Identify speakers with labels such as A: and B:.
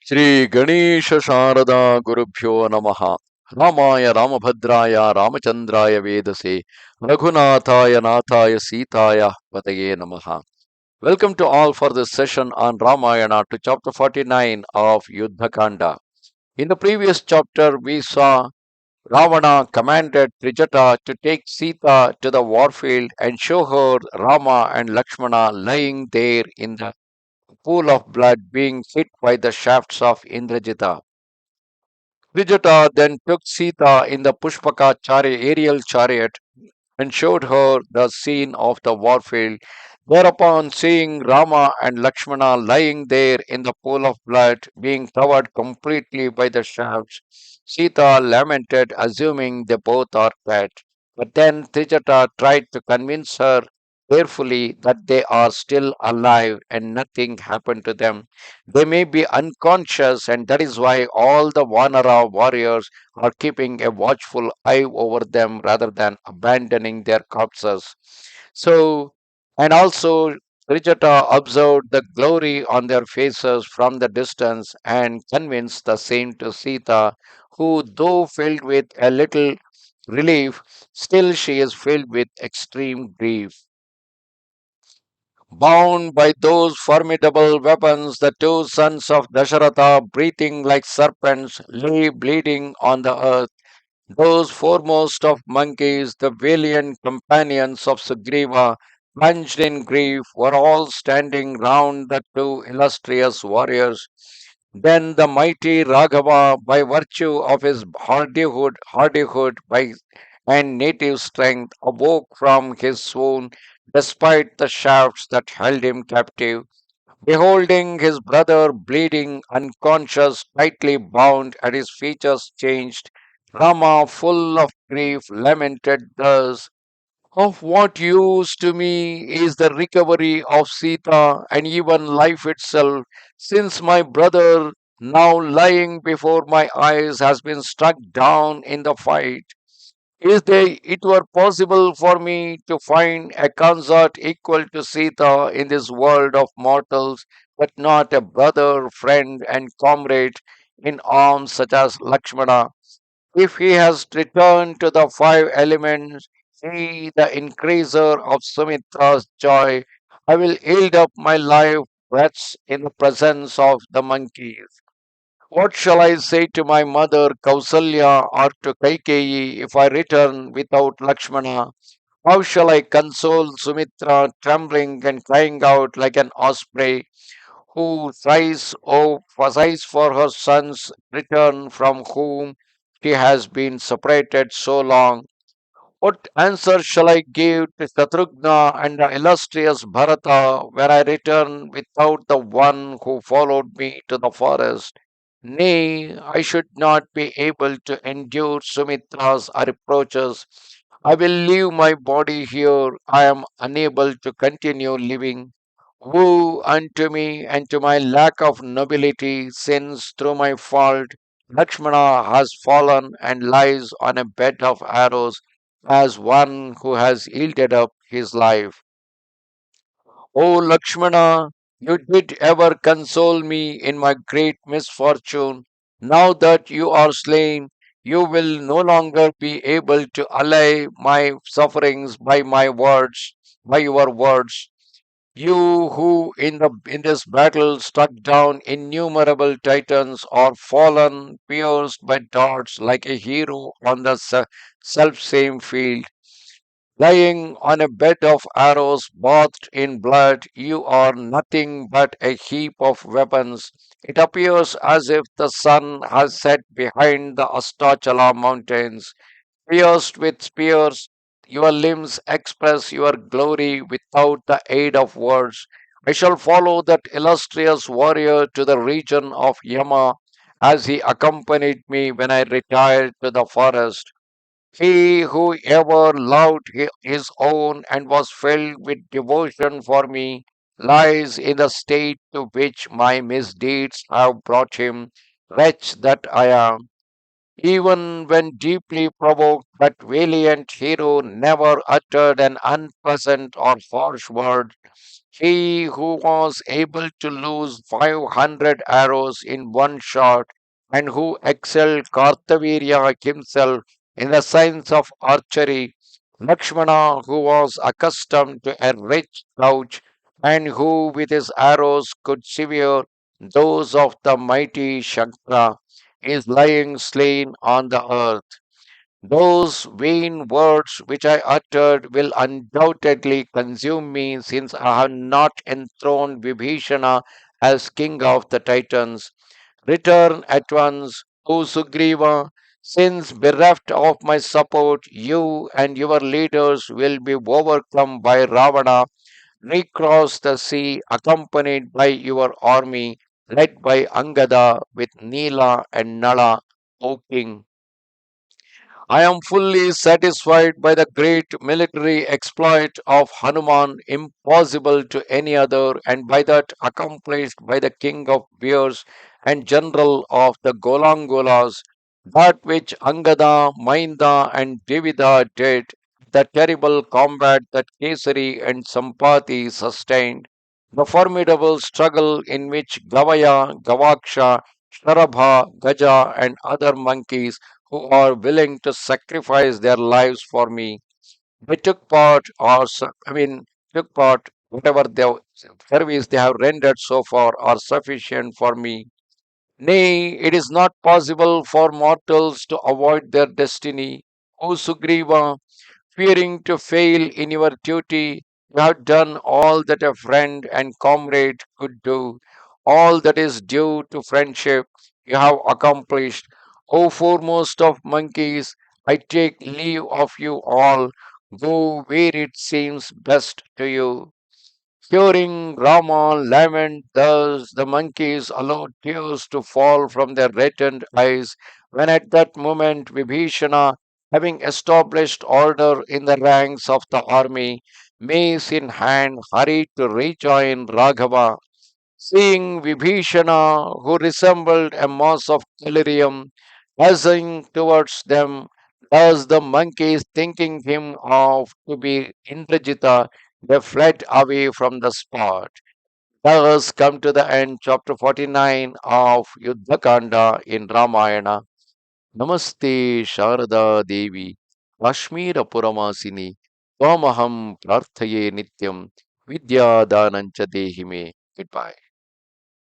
A: Shri Ganesha Sharada Gurubhyo Namaha Ramaya Ramabhadraya Ramachandraya Vedase Raghunathaya Nathaya Sitaya Pataye Namaha. Welcome to all for this session on Ramayana to chapter 49 of Yuddha Kanda. In the previous chapter, we saw Ravana commanded Trijata to take Sita to the warfield and show her Rama and Lakshmana lying there in the pool of blood being hit by the shafts of Indrajita. Vijata then took Sita in the Pushpaka aerial chariot and showed her the scene of the warfield. Thereupon, seeing Rama and Lakshmana lying there in the pool of blood, being covered completely by the shafts, Sita lamented, assuming they both are dead. But then Trijata tried to convince her carefully that they are still alive and nothing happened to them. They may be unconscious, and that is why all the Vanara warriors are keeping a watchful eye over them rather than abandoning their corpses. So, and also, Trijata observed the glory on their faces from the distance and convinced the same to Sita, who, though filled with a little relief, still she is filled with extreme grief. Bound by those formidable weapons, the two sons of Dasharatha, breathing like serpents, lay bleeding on the earth. Those foremost of monkeys, the valiant companions of Sugriva, plunged in grief, were all standing round the two illustrious warriors. Then the mighty Raghava, by virtue of his hardihood and native strength, awoke from his swoon, despite the shafts that held him captive. Beholding his brother bleeding, unconscious, tightly bound, and his features changed, Rama, full of grief, lamented thus: "Of what use to me is the recovery of Sita and even life itself, since my brother, now lying before my eyes, has been struck down in the fight? It were possible for me to find a consort equal to Sita in this world of mortals, but not a brother, friend, and comrade in arms such as Lakshmana. If he has returned to the five elements, he, the increaser of Sumitra's joy, I will yield up my life breaths in the presence of the monkeys. What shall I say to my mother Kausalya or to Kaikeyi if I return without Lakshmana? How shall I console Sumitra, trembling and crying out like an osprey who sighs for her son's return from whom she has been separated so long? What answer shall I give to Shatrughna and the illustrious Bharata when I return without the one who followed me to the forest? Nay, I should not be able to endure Sumitra's reproaches. I will leave my body here. I am unable to continue living. Woe unto me and to my lack of nobility, since through my fault Lakshmana has fallen and lies on a bed of arrows as one who has yielded up his life. O Lakshmana, you did ever console me in my great misfortune. Now that you are slain, you will no longer be able to allay my sufferings by your words. You who in this battle struck down innumerable titans or fallen pierced by darts like a hero on the self same field. Lying on a bed of arrows bathed in blood, you are nothing but a heap of weapons. It appears as if the sun has set behind the Astachala mountains. Pierced with spears, your limbs express your glory without the aid of words. I shall follow that illustrious warrior to the region of Yama as he accompanied me when I retired to the forest. He who ever loved his own and was filled with devotion for me lies in the state to which my misdeeds have brought him. Wretch that I am! Even when deeply provoked, that valiant hero never uttered an unpleasant or harsh word. He who was able to lose 500 arrows in one shot and who excelled Kartavirya himself in the science of archery, Lakshmana who was accustomed to a rich couch and who with his arrows could sever those of the mighty Shankara, is lying slain on the earth. Those vain words which I uttered will undoubtedly consume me, since I have not enthroned Vibhishana as king of the Titans. Return at once, O Sugriva, since bereft of my support, you and your leaders will be overcome by Ravana. Recross the sea, accompanied by your army, led by Angada with Nila and Nala, O king. I am fully satisfied by the great military exploit of Hanuman, impossible to any other, and by that accomplished by the king of bears and general of the Golangolas, that which Angada, Mainda, and Devida did, the terrible combat that Kesari and Sampati sustained, the formidable struggle in which Gavaya, Gavaksha, Sharabha, Gaja, and other monkeys who are willing to sacrifice their lives for me. They took part, took part, whatever their service they have rendered so far are sufficient for me. Nay, it is not possible for mortals to avoid their destiny. O Sugriva, fearing to fail in your duty, you have done all that a friend and comrade could do. All that is due to friendship, you have accomplished. O foremost of monkeys, I take leave of you all. Go where it seems best to you. Hearing Rama lament thus, the monkeys allowed tears to fall from their reddened eyes, when at that moment Vibhishana, having established order in the ranks of the army, mace in hand, hurried to rejoin Raghava. Seeing Vibhishana, who resembled a mass of delirium, buzzing towards them, thus the monkeys thinking him of to be Indrajita, they fled away from the spot. Thus come to the end, chapter 49 of Yuddha Kanda in Ramayana. Namaste Sharada Devi, Kashmira Puramasini, Twamaham Prarthaye Nityam, Vidya Danancha Dehime. Goodbye.